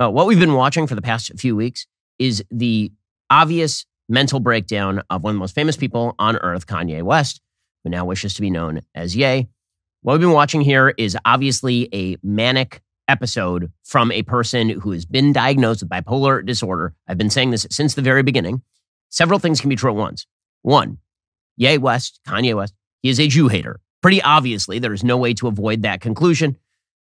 What we've been watching for the past few weeks is the obvious mental breakdown of one of the most famous people on earth, Kanye West, who now wishes to be known as Ye. What we've been watching here is obviously a manic episode from a person who has been diagnosed with bipolar disorder. I've been saying this since the very beginning. Several things can be true at once. One, Kanye West, he is a Jew hater. Pretty obviously, there is no way to avoid that conclusion.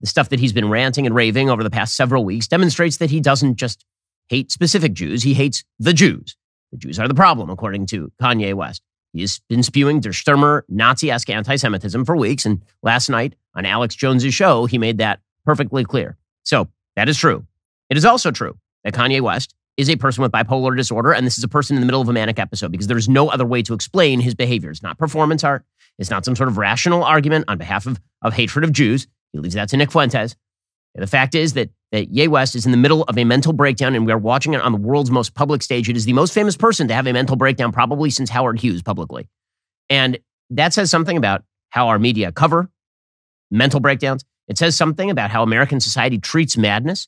The stuff that he's been ranting and raving over the past several weeks demonstrates that he doesn't just hate specific Jews, he hates the Jews. The Jews are the problem, according to Kanye West. He has been spewing Der Stürmer, Nazi-esque anti-Semitism for weeks, and last night on Alex Jones's show, he made that perfectly clear. So that is true. It is also true that Kanye West is a person with bipolar disorder, and this is a person in the middle of a manic episode because there's no other way to explain his behavior. It's not performance art. It's not some sort of rational argument on behalf of hatred of Jews. He leaves that to Nick Fuentes. The fact is that Ye West is in the middle of a mental breakdown, and we are watching it on the world's most public stage. It is the most famous person to have a mental breakdown probably since Howard Hughes publicly. And that says something about how our media cover mental breakdowns. It says something about how American society treats madness.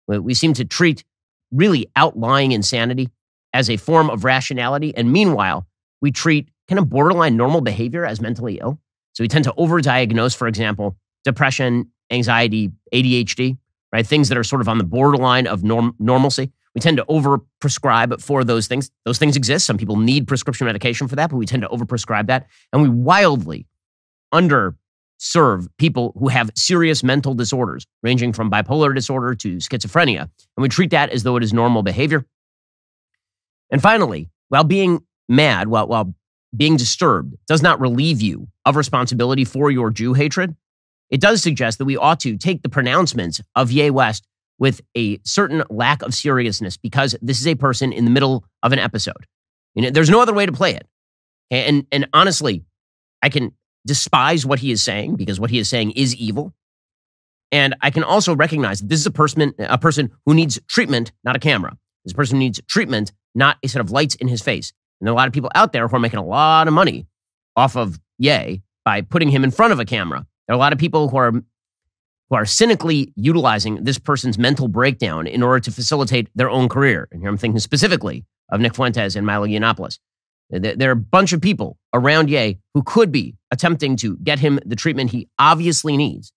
We seem to treat really outlying insanity as a form of rationality. And meanwhile, we treat kind of borderline normal behavior as mentally ill. So we tend to overdiagnose, for example, depression, anxiety, ADHD, right? Things that are sort of on the borderline of normalcy. We tend to overprescribe for those things. Those things exist. Some people need prescription medication for that, but we tend to overprescribe that. And we wildly underserve people who have serious mental disorders, ranging from bipolar disorder to schizophrenia. And we treat that as though it is normal behavior. And finally, while being mad, while being disturbed does not relieve you of responsibility for your Jew hatred, it does suggest that we ought to take the pronouncements of Ye West with a certain lack of seriousness because this is a person in the middle of an episode. There's no other way to play it. And honestly, I can despise what he is saying because what he is saying is evil. And I can also recognize that this is a person who needs treatment, not a camera. This person needs treatment, not a set of lights in his face. And there are a lot of people out there who are making a lot of money off of Ye by putting him in front of a camera. There are a lot of people who are cynically utilizing this person's mental breakdown in order to facilitate their own career. And here I'm thinking specifically of Nick Fuentes and Milo Yiannopoulos. There are a bunch of people around Ye who could be attempting to get him the treatment he obviously needs.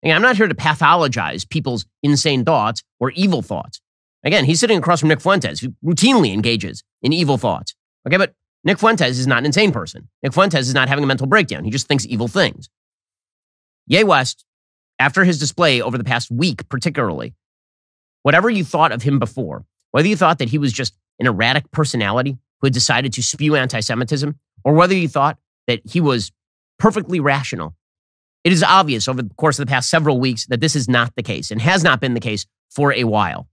And I'm not here to pathologize people's insane thoughts or evil thoughts. Again, he's sitting across from Nick Fuentes, who routinely engages in evil thoughts. Okay, but Nick Fuentes is not an insane person. Nick Fuentes is not having a mental breakdown. He just thinks evil things. Ye West, after his display over the past week particularly, whatever you thought of him before, whether you thought that he was just an erratic personality who had decided to spew anti-Semitism, or whether you thought that he was perfectly rational, it is obvious over the course of the past several weeks that this is not the case and has not been the case for a while.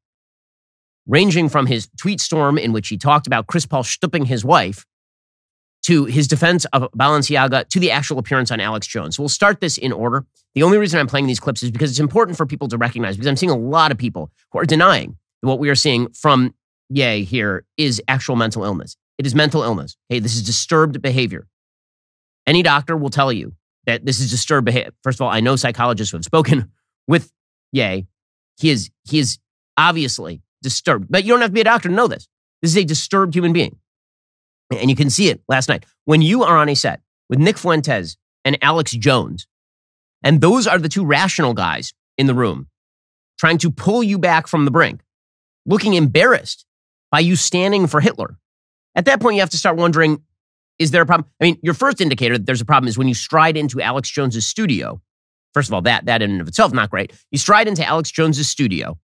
Ranging from his tweet storm in which he talked about Chris Paul stooping his wife to his defense of Balenciaga, to the actual appearance on Alex Jones. So we'll start this in order. The only reason I'm playing these clips is because it's important for people to recognize, because I'm seeing a lot of people who are denying that what we are seeing from Ye here is actual mental illness. It is mental illness. Hey, this is disturbed behavior. Any doctor will tell you that this is disturbed behavior. First of all, I know psychologists who have spoken with Ye. He is obviously disturbed, but you don't have to be a doctor to know this. This is a disturbed human being. And you can see it last night. When you are on a set with Nick Fuentes and Alex Jones, and those are the two rational guys in the room trying to pull you back from the brink, looking embarrassed by you standing for Hitler. At that point, you have to start wondering, is there a problem? I mean, your first indicator that there's a problem is when you stride into Alex Jones's studio. First of all, that in and of itself, not great. You stride into Alex Jones's studio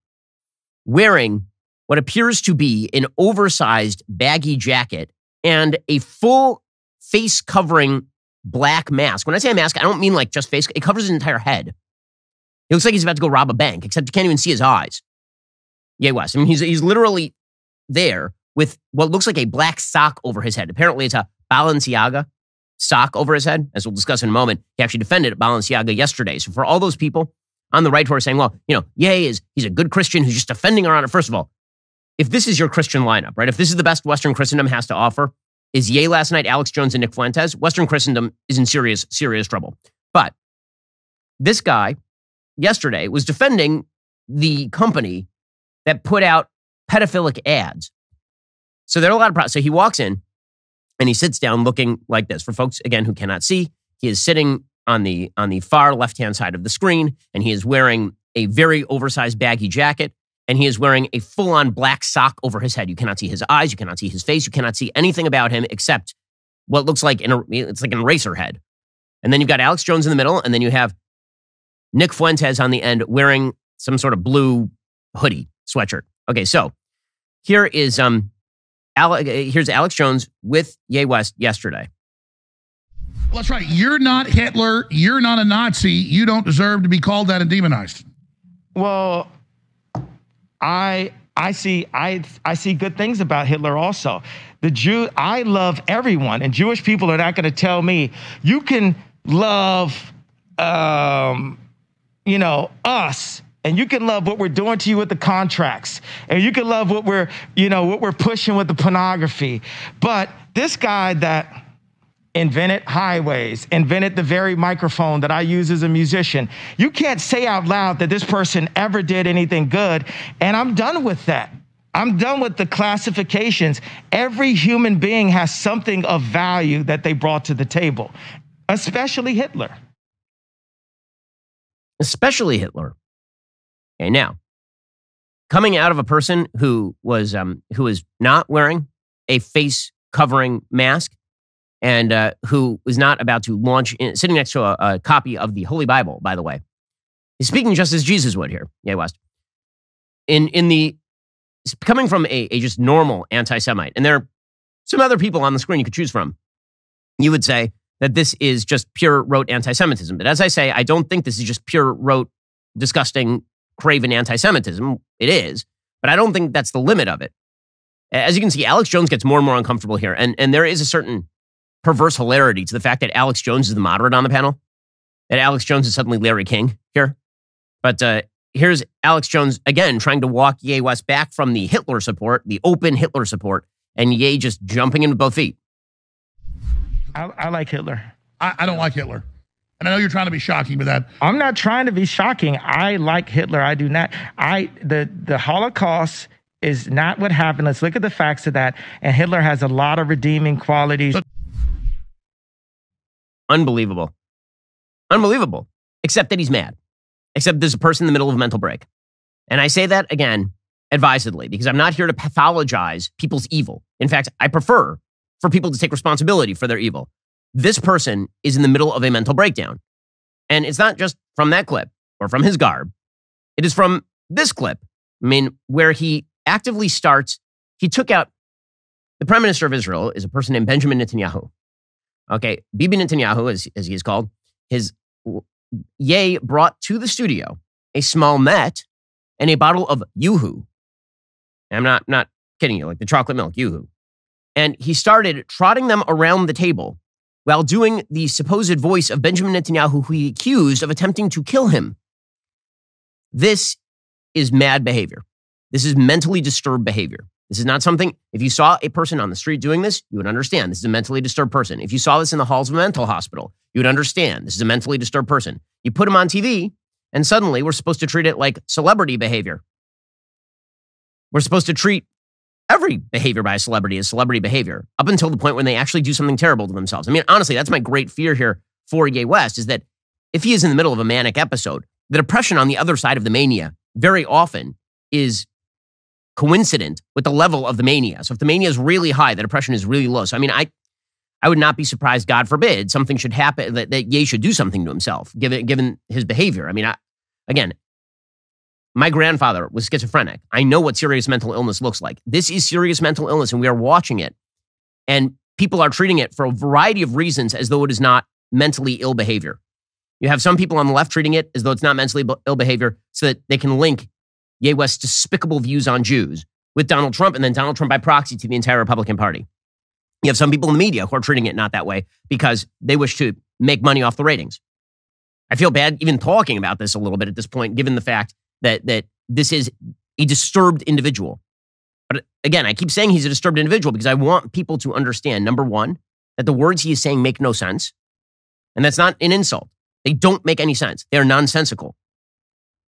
wearing what appears to be an oversized baggy jacket and a full face covering black mask. When I say a mask, I don't mean like just face. It covers his entire head. He looks like he's about to go rob a bank, except you can't even see his eyes. Ye West. I mean, he's literally there with what looks like a black sock over his head. Apparently, it's a Balenciaga sock over his head. As we'll discuss in a moment, he actually defended Balenciaga yesterday. So for all those people on the right who are saying, well, he's a good Christian who's just defending our honor. First of all, if this is your Christian lineup, right? If this is the best Western Christendom has to offer, is Ye last night, Alex Jones, and Nick Fuentes, Western Christendom is in serious, serious trouble. But this guy yesterday was defending the company that put out pedophilic ads. So there are a lot of problems. So he walks in and he sits down looking like this. For folks, again, who cannot see, he is sitting on the far left-hand side of the screen, and he is wearing a very oversized baggy jacket, and he is wearing a full-on black sock over his head. You cannot see his eyes. You cannot see his face. You cannot see anything about him except what looks like it's like an eraser head. And then you've got Alex Jones in the middle, and then you have Nick Fuentes on the end wearing some sort of blue hoodie sweatshirt. Okay, so here's Alex Jones with Ye West yesterday. Well, that's right. You're not Hitler. You're not a Nazi. You don't deserve to be called that and demonized. Well, I see good things about Hitler also. I love everyone, and Jewish people are not going to tell me you can love, us, and you can love what we're doing to you with the contracts, and you can love what we're pushing with the pornography. But this guy that invented highways, invented the very microphone that I use as a musician, you can't say out loud that this person ever did anything good, and I'm done with that. I'm done with the classifications. Every human being has something of value that they brought to the table, especially Hitler. Especially Hitler. Okay, now, coming out of a person who is not wearing a face covering mask and who is not about to launch, sitting next to a copy of the Holy Bible, by the way, he's speaking just as Jesus would here, Ye West. Coming from a just normal anti-Semite, and there are some other people on the screen you could choose from, you would say that this is just pure rote anti-Semitism. But as I say, I don't think this is just pure rote, disgusting, craven anti-Semitism. It is, but I don't think that's the limit of it. As you can see, Alex Jones gets more and more uncomfortable here, and there is a certain perverse hilarity to the fact that Alex Jones is the moderate on the panel, that Alex Jones is suddenly Larry King here. But here's Alex Jones, again, trying to walk Ye West back from the Hitler support, the open Hitler support, and Ye just jumping into both feet. I like Hitler. I don't like Hitler. And I know you're trying to be shocking with that. I'm not trying to be shocking. I like Hitler. I do not. The Holocaust is not what happened. Let's look at the facts of that. And Hitler has a lot of redeeming qualities. Unbelievable. Unbelievable. Except that he's mad. Except there's a person in the middle of a mental break. And I say that, again, advisedly, because I'm not here to pathologize people's evil. In fact, I prefer for people to take responsibility for their evil. This person is in the middle of a mental breakdown. And it's not just from that clip or from his garb. It is from this clip. I mean, where he actively starts, he took out, the Prime Minister of Israel is a person named Benjamin Netanyahu. Okay, Bibi Netanyahu, as he is called, Ye brought to the studio a small Met and a bottle of Yoo-hoo. And I'm not kidding you, like the chocolate milk, Yoo-hoo. And he started trotting them around the table while doing the supposed voice of Benjamin Netanyahu, who he accused of attempting to kill him. This is mad behavior. This is mentally disturbed behavior. This is not something, if you saw a person on the street doing this, you would understand this is a mentally disturbed person. If you saw this in the halls of a mental hospital, you would understand this is a mentally disturbed person. You put him on TV, and suddenly we're supposed to treat it like celebrity behavior. We're supposed to treat every behavior by a celebrity as celebrity behavior, up until the point when they actually do something terrible to themselves. I mean, honestly, that's my great fear here for Ye West, is that if he is in the middle of a manic episode, the depression on the other side of the mania very often is coincident with the level of the mania. So if the mania is really high, the depression is really low. So I mean, I would not be surprised, God forbid, something should happen, that Ye should do something to himself, given his behavior. I mean, again, my grandfather was schizophrenic. I know what serious mental illness looks like. This is serious mental illness, and we are watching it. And people are treating it for a variety of reasons as though it is not mentally ill behavior. You have some people on the left treating it as though it's not mentally ill behavior so that they can link Ye West's despicable views on Jews with Donald Trump, and then Donald Trump by proxy to the entire Republican Party. You have some people in the media who are treating it not that way because they wish to make money off the ratings. I feel bad even talking about this a little bit at this point, given the fact that this is a disturbed individual. But again, I keep saying he's a disturbed individual because I want people to understand, number one, that the words he is saying make no sense. And that's not an insult. They don't make any sense. They are nonsensical.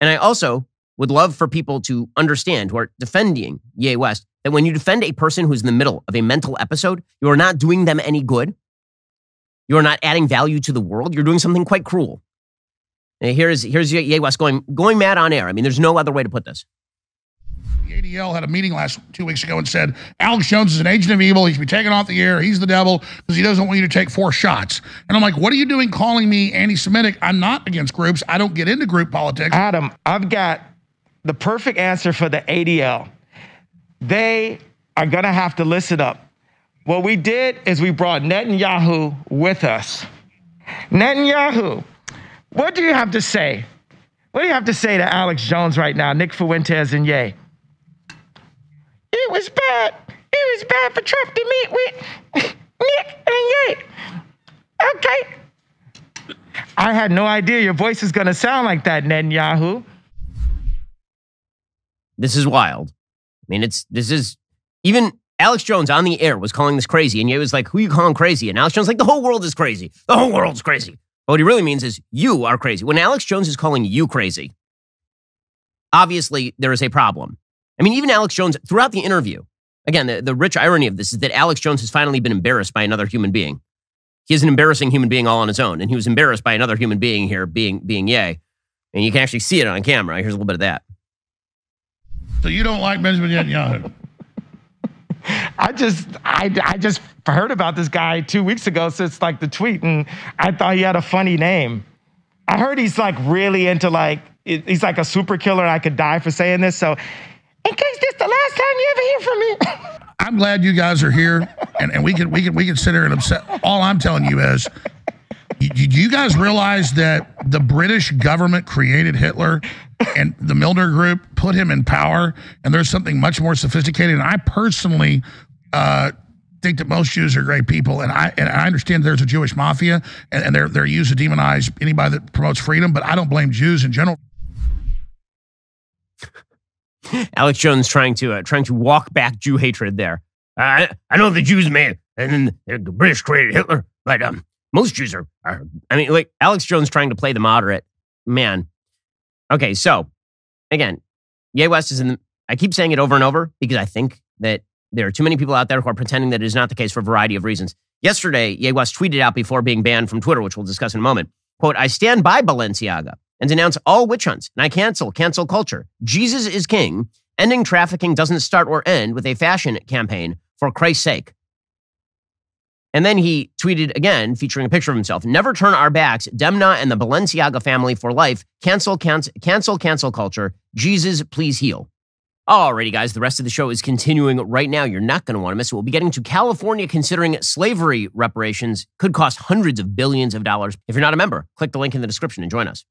And I also would love for people to understand who are defending Ye West that when you defend a person who's in the middle of a mental episode, you are not doing them any good. You are not adding value to the world. You're doing something quite cruel. And here's Ye West going mad on air. I mean, there's no other way to put this. The ADL had a meeting 2 weeks ago and said, Alex Jones is an agent of evil. He should be taken off the air. He's the devil because he doesn't want you to take 4 shots. And I'm like, what are you doing calling me anti-Semitic? I'm not against groups. I don't get into group politics. Adam, I've got the perfect answer for the ADL. They are going to have to listen up. What we did is we brought Netanyahu with us. Netanyahu, what do you have to say? What do you have to say to Alex Jones right now, Nick Fuentes and Ye? It was bad. It was bad for Trump to meet with Nick and Ye. Okay. I had no idea your voice is going to sound like that, Netanyahu. This is wild. I mean, this is even Alex Jones on the air was calling this crazy, and Ye was like, who you calling crazy? And Alex Jones like, the whole world is crazy. The whole world's crazy. But what he really means is you are crazy. When Alex Jones is calling you crazy, obviously there is a problem. I mean, even Alex Jones, throughout the interview, again, the rich irony of this is that Alex Jones has finally been embarrassed by another human being. He is an embarrassing human being all on his own, and he was embarrassed by another human being here, being Ye. And you can actually see it on camera. Here's a little bit of that. So you don't like Benjamin Netanyahu? I just heard about this guy 2 weeks ago since like the tweet, and I thought he had a funny name. I heard he's like really into he's like a super killer. I could die for saying this. So in case this the last time you ever hear from me. I'm glad you guys are here, and we can sit here and upset. All I'm telling you is, do you guys realize that the British government created Hitler and the Milner Group put him in power, and there's something much more sophisticated? And I personally think that most Jews are great people, and I understand there's a Jewish mafia, and they're used to demonize anybody that promotes freedom, but I don't blame Jews in general. Alex Jones trying to walk back Jew hatred there. I know the Jews made, and then the British created Hitler, but most Jews are. I mean, like Alex Jones trying to play the moderate man. Okay, so again, Ye West is in the. I keep saying it over and over because I think that there are too many people out there who are pretending that it is not the case for a variety of reasons. Yesterday, Ye West tweeted out before being banned from Twitter, which we'll discuss in a moment. Quote, I stand by Balenciaga and denounce all witch hunts, and I cancel culture. Jesus is king. Ending trafficking doesn't start or end with a fashion campaign, for Christ's sake. And then he tweeted again, featuring a picture of himself, never turn our backs, Demna and the Balenciaga family for life. Cancel culture. Jesus, please heal. Alrighty, guys, the rest of the show is continuing right now. You're not going to want to miss it. We'll be getting to California considering slavery reparations could cost hundreds of billions of dollars. If you're not a member, click the link in the description and join us.